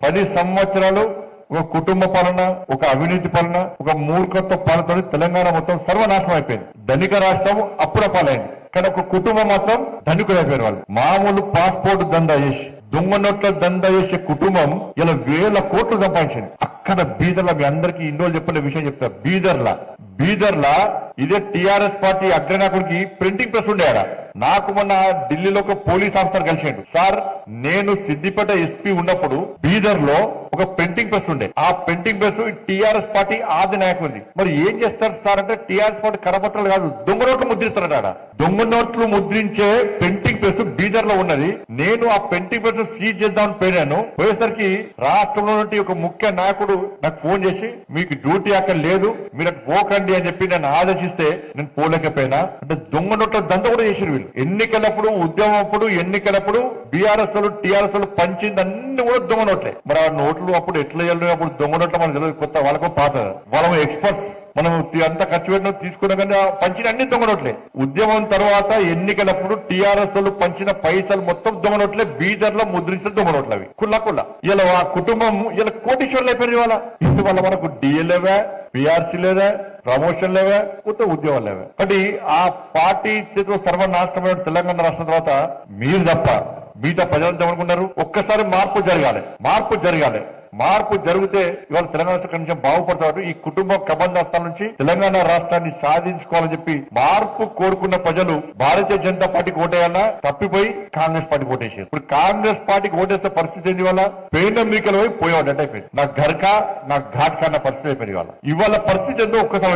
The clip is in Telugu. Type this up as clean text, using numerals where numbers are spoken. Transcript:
10 సంవత్సరాలు ఒక కుటుంబ పాలన, ఒక అవినీతి పాలన, ఒక మూర్ఖత్వ పాలనతో తెలంగాణ మొత్తం సర్వనాశనం అయిపోయింది. ధనిక రాష్ట్రం అప్పుడ పాలైంది, కానీ ఒక కుటుంబం మాత్రం ధనికులు అయిపోయారు. వాళ్ళు మామూలు పాస్పోర్ట్ దందా చేసి, దొంగ నోట్ల దందా చేసే కుటుంబం ఇలా 1000 కోట్లు సంపాదించింది. అక్కడ బీదర్ల, మీ అందరికీ ఇన్ని రోజులు చెప్పిన విషయం చెప్తా. బీదర్లా ఇదే టీఆర్ఎస్ పార్టీ అగ్రనాయకుడికి ప్రింటింగ్ ప్రెస్ ఉండేయాడ. నాకు మొన్న ఢిల్లీలో ఒక పోలీస్ ఆఫీసర్ కలిసిండు. సార్, నేను సిద్దిపేట ఎస్పీ ఉన్నప్పుడు బీదర్ లో ఒక ప్రింటింగ్ ప్రెస్ ఉండే. ఆ ప్రింటింగ్ ప్రెస్ టీఆర్ఎస్ పార్టీ ఆది నాయకుడిది. మరి ఏం చేస్తారు సార్ అంటే, టీఆర్ఎస్ పార్టీ కరపత్రాలు కాదు, దొంగ నోట్లు ముద్రిస్తారట. ఆడ దొంగ నోట్లు ముద్రించే ప్రింటింగ్ ప్రెస్ బీదర్ లో ఉన్నది. నేను ఆ ప్రింటింగ్ ప్రెస్ సీజ్ చేద్దామని పోయాను. పోయేసరికి రాష్ట్రంలో నుండి ఒక ముఖ్య నాయకుడు నాకు ఫోన్ చేసి, మీకు డ్యూటీ అక్కడ లేదు, మీరు అటు పోకండి అని చెప్పి నన్ను ఆదేశిస్తే నేను పోలేకపోయినా. అంటే దొంగ నోట్ల దంద కూడా చేసిరు వీళ్ళు. ఎన్నికలప్పుడు, ఉద్యమం అప్పుడు, ఎన్నికలప్పుడు బీఆర్ఎస్ టీఆర్ఎస్ పంచింది అన్ని కూడా దొంగ నోట్లే. మరి ఆ నోట్లు అప్పుడు ఎట్లా వెళ్ళిన, అప్పుడు దొంగ నోట్లు మనకు తెలియదు, కొత్త వాళ్ళకు పాత, వాళ్ళ ఎక్స్పర్ట్స్. మనం అంత ఖర్చు పెట్టిన తీసుకున్నా కానీ పంచిన అన్ని దొంగ నోట్లే. ఉద్యమం తర్వాత ఎన్నికలప్పుడు టీఆర్ఎస్ పంచిన పైసలు మొత్తం దొంగ నోట్లే. బీదర్ లో ముద్రించిన దొంగ నోట్లు అవి కుళ్ళ. ఇలా ఆ కుటుంబం ఇలా కోటీశ్వర్లు అయిపోయింది. ఇవాళ మనకు డిఎల్ఏవా, పిఆర్సీ లేదా, ప్రమోషన్ లేవా, కొత్త ఉద్యోగాలు లేవా. కాబట్టి ఆ పార్టీ చేతిలో సర్వనాశనమైన తెలంగాణ రాష్ట్రం తర్వాత మీరు తప్ప మిగతా ప్రజలంతా ఏమనుకున్నారు? ఒక్కసారి మార్పు జరగాలి. మార్పు జరిగితే ఇవాళ తెలంగాణ రాష్ట్రం కొంచెం బాగుపడతారు. ఈ కుటుంబ కబంధాస్తాల నుంచి తెలంగాణ రాష్ట్రాన్ని సాధించుకోవాలని చెప్పి మార్పు కోరుకున్న ప్రజలు భారతీయ జనతా పార్టీకి ఓటేయాలా, తప్పిపోయి కాంగ్రెస్ పార్టీకి ఓటేసారు. ఇప్పుడు కాంగ్రెస్ పార్టీకి ఓటేస్తే పరిస్థితి ఏంటి? వల్ల పేన మీకలు పోయి పోయేవాడు అయిపోయింది. నా ఘర్కా నా ఘాట్ కన్న పరిస్థితి అయిపోయింది. ఇవాళ పరిస్థితి ఎంతో ఒక్కసారి